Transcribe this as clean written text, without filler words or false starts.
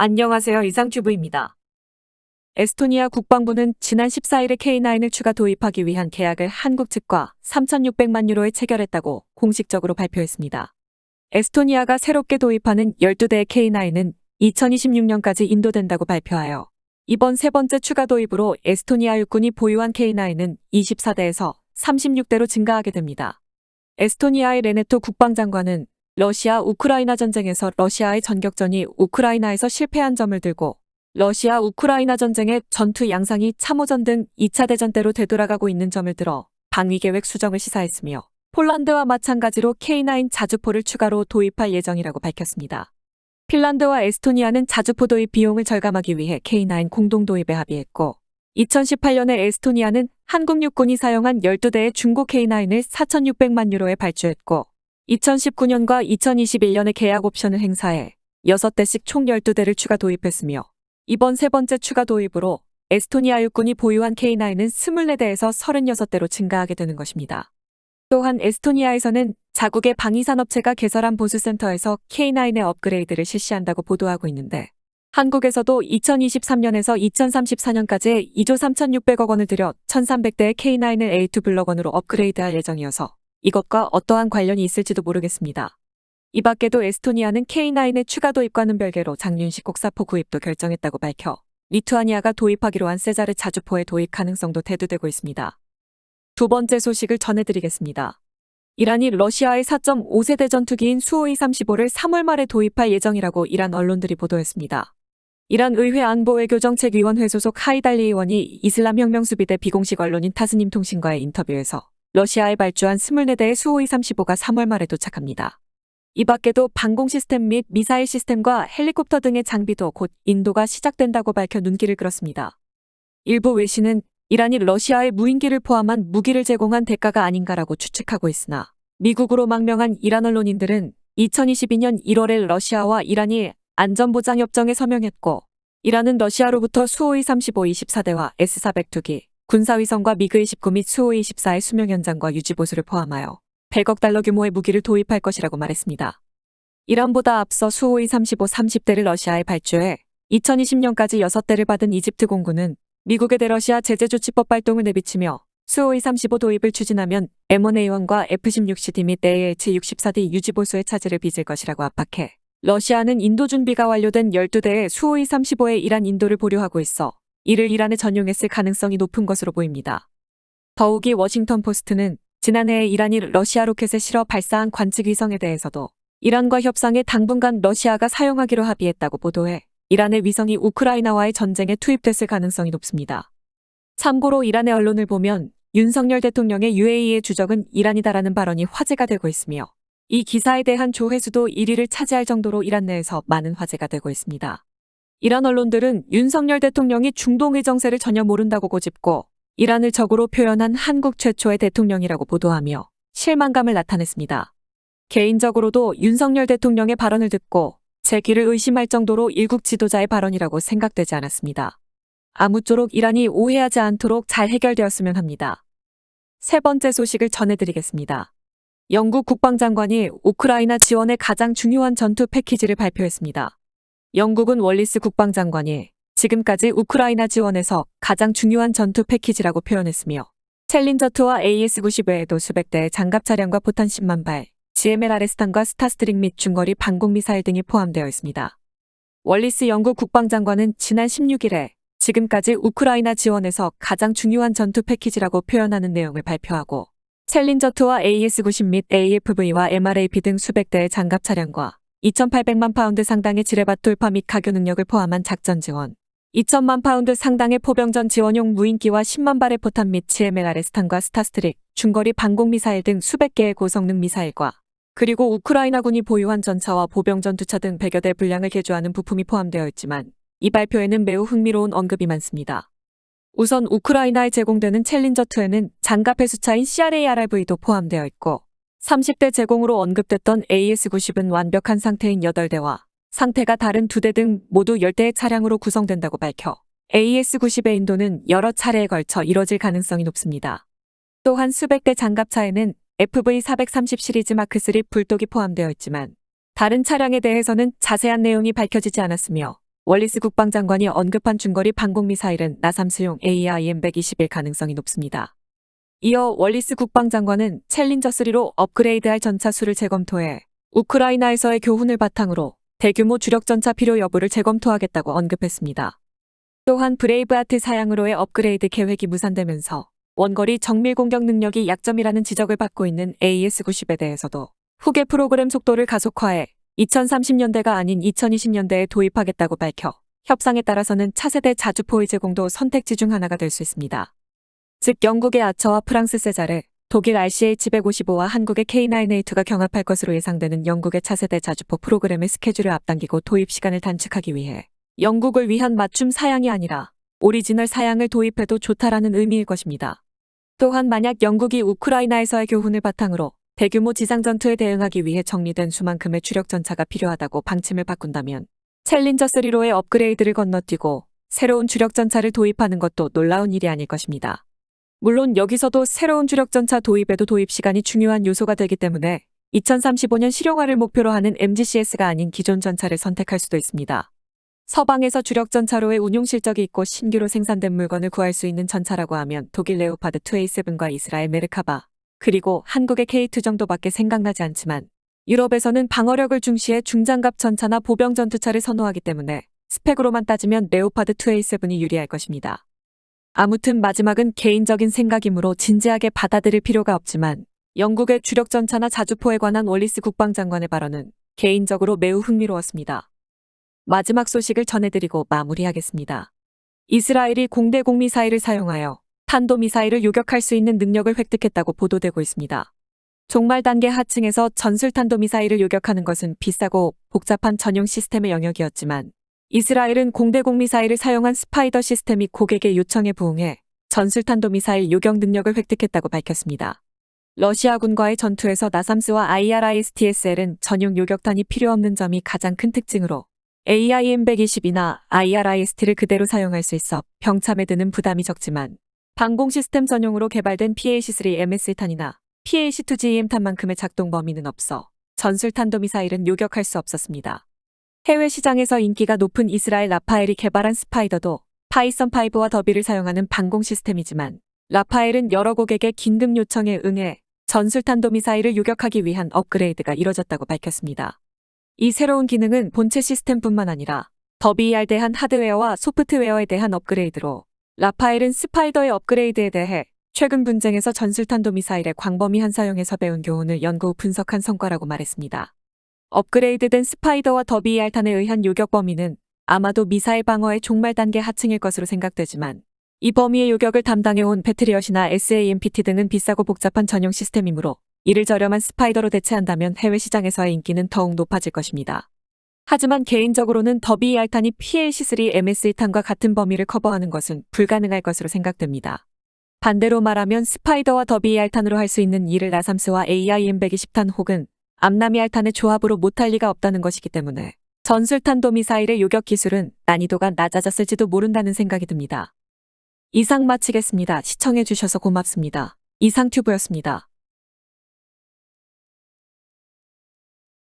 안녕하세요. 이상튜브입니다. 에스토니아 국방부는 지난 14일에 K9을 추가 도입하기 위한 계약을 한국 측과 3,600만 유로에 체결했다고 공식적으로 발표했습니다. 에스토니아가 새롭게 도입하는 12대의 K9은 2026년까지 인도된다고 발표하여 이번 세 번째 추가 도입으로 에스토니아 육군이 보유한 K9은 24대에서 36대로 증가하게 됩니다. 에스토니아의 레네토 국방장관은 러시아 우크라이나 전쟁에서 러시아의 전격전이 우크라이나에서 실패한 점을 들고 러시아 우크라이나 전쟁의 전투 양상이 참호전 등 2차 대전 때로 되돌아가고 있는 점을 들어 방위계획 수정을 시사했으며 폴란드와 마찬가지로 K9 자주포를 추가로 도입할 예정이라고 밝혔습니다. 핀란드와 에스토니아는 자주포 도입 비용을 절감하기 위해 K9 공동 도입에 합의했고 2018년에 에스토니아는 한국 육군이 사용한 12대의 중고 K9을 4,600만 유로에 발주했고 2019년과 2021년에 계약 옵션을 행사해 6대씩 총 12대를 추가 도입했으며 이번 세 번째 추가 도입으로 에스토니아 육군이 보유한 K9은 24대에서 36대로 증가하게 되는 것입니다. 또한 에스토니아에서는 자국의 방위산업체가 개설한 보수센터에서 K9의 업그레이드를 실시한다고 보도하고 있는데 한국에서도 2023년에서 2034년까지 2조 3,600억 원을 들여 1,300대의 K9을 A2 블럭원으로 업그레이드할 예정이어서 이것과 어떠한 관련이 있을지도 모르겠습니다. 이 밖에도 에스토니아는 K9의 추가 도입과는 별개로 장륜식 곡사포 구입도 결정했다고 밝혀 리투아니아가 도입하기로 한 세자르 자주포의 도입 가능성도 대두되고 있습니다. 두 번째 소식을 전해드리겠습니다. 이란이 러시아의 4.5세대 전투기인 수호이 35를 3월 말에 도입할 예정이라고 이란 언론들이 보도했습니다. 이란 의회 안보외교정책위원회 소속 하이달리 의원이 이슬람혁명수비대 비공식 언론인 타스님 통신과의 인터뷰에서 러시아에 발주한 24대의 수호이 35가 3월 말에 도착합니다. 이 밖에도 방공 시스템 및 미사일 시스템과 헬리콥터 등의 장비도 곧 인도가 시작된다고 밝혀 눈길을 끌었습니다. 일부 외신은 이란이 러시아에 무인기를 포함한 무기를 제공한 대가가 아닌가라고 추측하고 있으나 미국으로 망명한 이란 언론인들은 2022년 1월에 러시아와 이란이 안전보장협정에 서명했고 이란은 러시아로부터 수호이 35 24대와 S-400투기, 군사위성과 미그-29 및 수호이 24의 수명 연장과 유지보수를 포함하여 100억 달러 규모의 무기를 도입할 것이라고 말했습니다. 이란보다 앞서 수호이 35 30대를 러시아에 발주해 2020년까지 6대를 받은 이집트 공군은 미국의 대러시아 제재조치법 발동을 내비치며 수호이 35 도입을 추진하면 M1A1과 F-16CD 및 AH-64D 유지보수의 차질을 빚을 것이라고 압박해 러시아는 인도 준비가 완료된 12대의 수호이 35에 이란 인도를 보류하고 있어 이를 이란에 전용했을 가능성이 높은 것으로 보입니다. 더욱이 워싱턴 포스트는 지난해 이란이 러시아 로켓에 실어 발사한 관측 위성에 대해서도 이란과 협상해 당분간 러시아가 사용하기로 합의했다고 보도해 이란의 위성이 우크라이나와의 전쟁에 투입됐을 가능성이 높습니다. 참고로 이란의 언론을 보면 윤석열 대통령의 UAE의 주적은 이란이다라는 발언이 화제가 되고 있으며 이 기사에 대한 조회수도 1위를 차지할 정도로 이란 내에서 많은 화제가 되고 있습니다. 이란 언론들은 윤석열 대통령이 중동의 정세를 전혀 모른다고 고집고 이란을 적으로 표현한 한국 최초의 대통령이라고 보도하며 실망감을 나타냈습니다. 개인적으로도 윤석열 대통령의 발언을 듣고 제 귀를 의심할 정도로 일국 지도자의 발언이라고 생각되지 않았습니다. 아무쪼록 이란이 오해하지 않도록 잘 해결되었으면 합니다. 세 번째 소식을 전해드리겠습니다. 영국 국방장관이 우크라이나 지원의 가장 중요한 전투 패키지를 발표했습니다. 영국은 월리스 국방장관이 지금까지 우크라이나 지원에서 가장 중요한 전투 패키지라고 표현했으며 챌린저2와 AS-90 외에도 수백 대의 장갑 차량과 포탄 10만 발, GMLRS탄과 스타스트링 및 중거리 방공미사일 등이 포함되어 있습니다. 월리스 영국 국방장관은 지난 16일에 지금까지 우크라이나 지원에서 가장 중요한 전투 패키지라고 표현하는 내용을 발표하고 챌린저2와 AS-90 및 AFV와 MRAP 등 수백 대의 장갑 차량과 2,800만 파운드 상당의 지뢰밭 돌파 및 가교 능력을 포함한 작전 지원, 2,000만 파운드 상당의 포병전 지원용 무인기와 10만 발의 포탄 및 GMLRS탄과 스타스트릭, 중거리 방공미사일 등 수백 개의 고성능 미사일과 그리고 우크라이나군이 보유한 전차와 보병 전투차 등 100여 대 분량을 개조하는 부품이 포함되어 있지만 이 발표에는 매우 흥미로운 언급이 많습니다. 우선 우크라이나에 제공되는 챌린저2에는 장갑 해수차인 CRA-RRV도 포함되어 있고 30대 제공으로 언급됐던 AS-90은 완벽한 상태인 8대와 상태가 다른 2대 등 모두 10대의 차량으로 구성된다고 밝혀 AS-90의 인도는 여러 차례에 걸쳐 이뤄질 가능성이 높습니다. 또한 수백 대 장갑차에는 FV430 시리즈 마크3 불독이 포함되어 있지만 다른 차량에 대해서는 자세한 내용이 밝혀지지 않았으며 월리스 국방장관이 언급한 중거리 방공미사일은 나삼스용 AIM-121 가능성이 높습니다. 이어 월리스 국방장관은 챌린저3로 업그레이드할 전차 수를 재검토해 우크라이나에서의 교훈을 바탕으로 대규모 주력 전차 필요 여부를 재검토하겠다고 언급했습니다. 또한 브레이브하트 사양으로의 업그레이드 계획이 무산되면서 원거리 정밀 공격 능력이 약점이라는 지적을 받고 있는 AS-90에 대해서도 후계 프로그램 속도를 가속화해 2030년대가 아닌 2020년대에 도입하겠다고 밝혀 협상에 따라서는 차세대 자주포의 제공도 선택지 중 하나가 될 수 있습니다. 즉 영국의 아처와 프랑스 세자르, 독일 RCH-155와 한국의 K9A2가 경합할 것으로 예상되는 영국의 차세대 자주포 프로그램의 스케줄을 앞당기고 도입 시간을 단축하기 위해 영국을 위한 맞춤 사양이 아니라 오리지널 사양을 도입해도 좋다라는 의미일 것입니다. 또한 만약 영국이 우크라이나에서의 교훈을 바탕으로 대규모 지상전투에 대응하기 위해 정리된 수만큼의 주력 전차가 필요하다고 방침을 바꾼다면 챌린저3로의 업그레이드를 건너뛰고 새로운 주력 전차를 도입하는 것도 놀라운 일이 아닐 것입니다. 물론 여기서도 새로운 주력 전차 도입에도 도입 시간이 중요한 요소가 되기 때문에 2035년 실용화를 목표로 하는 MGCS가 아닌 기존 전차를 선택할 수도 있습니다. 서방에서 주력 전차로의 운용 실적이 있고 신규로 생산된 물건을 구할 수 있는 전차라고 하면 독일 레오파드 2A7과 이스라엘 메르카바, 그리고 한국의 K2 정도밖에 생각나지 않지만 유럽에서는 방어력을 중시해 중장갑 전차나 보병 전투차를 선호하기 때문에 스펙으로만 따지면 레오파드 2A7이 유리할 것입니다. 아무튼 마지막은 개인적인 생각이므로 진지하게 받아들일 필요가 없지만 영국의 주력 전차나 자주포에 관한 월리스 국방장관의 발언은 개인적으로 매우 흥미로웠습니다. 마지막 소식을 전해드리고 마무리하겠습니다. 이스라엘이 공대공 미사일을 사용하여 탄도미사일을 요격할 수 있는 능력을 획득했다고 보도되고 있습니다. 종말 단계 하층에서 전술탄도미사일을 요격하는 것은 비싸고 복잡한 전용 시스템의 영역이었지만 이스라엘은 공대공 미사일을 사용한 스파이더 시스템이 고객의 요청에 부응해 전술탄도미사일 요격 능력을 획득했다고 밝혔습니다. 러시아군과의 전투에서 나삼스와 IRIS-TSL은 전용 요격탄이 필요 없는 점이 가장 큰 특징으로 AIM-120이나 IRIS-T를 그대로 사용할 수 있어 병참에 드는 부담이 적지만 방공 시스템 전용으로 개발된 PAC-3 MS탄이나 PAC-2GEM탄만큼의 작동 범위는 없어 전술탄도미사일은 요격할 수 없었습니다. 해외 시장에서 인기가 높은 이스라엘 라파엘이 개발한 스파이더도 파이썬5와 더비를 사용하는 방공 시스템이지만 라파엘은 여러 고객의 긴급 요청에 응해 전술탄도미사일을 요격하기 위한 업그레이드가 이뤄졌다고 밝혔습니다. 이 새로운 기능은 본체 시스템뿐만 아니라 더비에 대한 하드웨어와 소프트웨어에 대한 업그레이드로 라파엘은 스파이더의 업그레이드에 대해 최근 분쟁에서 전술탄도미사일의 광범위한 사용에서 배운 교훈을 연구 후 분석한 성과라고 말했습니다. 업그레이드된 스파이더와 더비ER탄에 의한 요격 범위는 아마도 미사일 방어의 종말 단계 하층일 것으로 생각되지만 이 범위의 요격을 담당해온 패트리엇이나 SAMPT 등은 비싸고 복잡한 전용 시스템이므로 이를 저렴한 스파이더로 대체한다면 해외 시장에서의 인기는 더욱 높아질 것입니다. 하지만 개인적으로는 더비ER탄이 PAC-3 MS탄과 같은 범위를 커버하는 것은 불가능할 것으로 생각됩니다. 반대로 말하면 스파이더와 더비ER탄으로 할 수 있는 일을 나삼스와 AIM-120탄 혹은 암라미알탄의 조합으로 못할 리가 없다는 것이기 때문에 전술탄도미사일의 요격 기술은 난이도가 낮아졌을지도 모른다는 생각이 듭니다. 이상 마치겠습니다. 시청해주셔서 고맙습니다. 이상튜브였습니다.